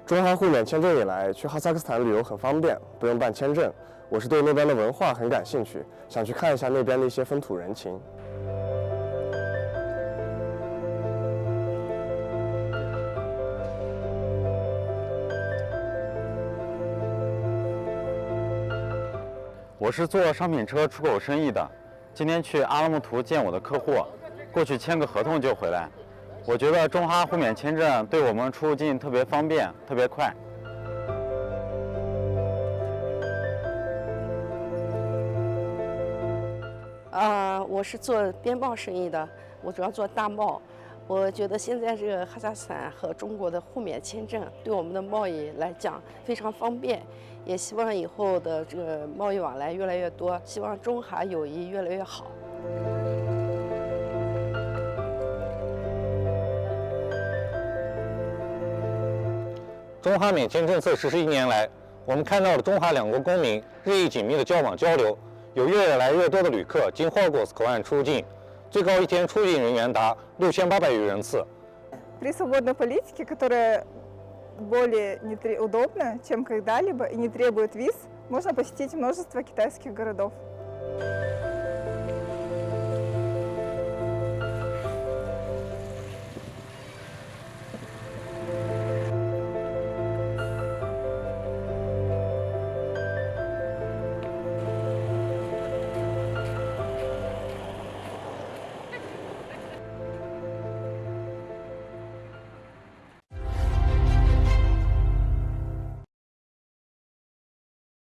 中哈互免签证以来，去哈萨克斯坦旅游很方便，不用办签证。我是对那边的文化很感兴趣，想去看一下那边的一些风土人情。我是做商品车出口生意的，今天去阿拉木图见我的客户，过去签个合同就回来。我觉得中哈互免签证对我们出入境特别方便，特别快。我是做边贸生意的，我主要做大贸。我觉得现在这个哈萨克斯坦和中国的互免签证对我们的贸易来讲非常方便，也希望以后的这个贸易往来越来越多，希望中哈友谊越来越好。中哈免签政策实施1年来，我们看到了中哈两国公民日益紧密的交往交流，有越来越多的旅客经霍尔果斯口岸出境，最高一天出境人员达6800余人次。При свободной политике, которая более удобна, чем когда-либо и не требует виз, можно посетить множество китайских городов.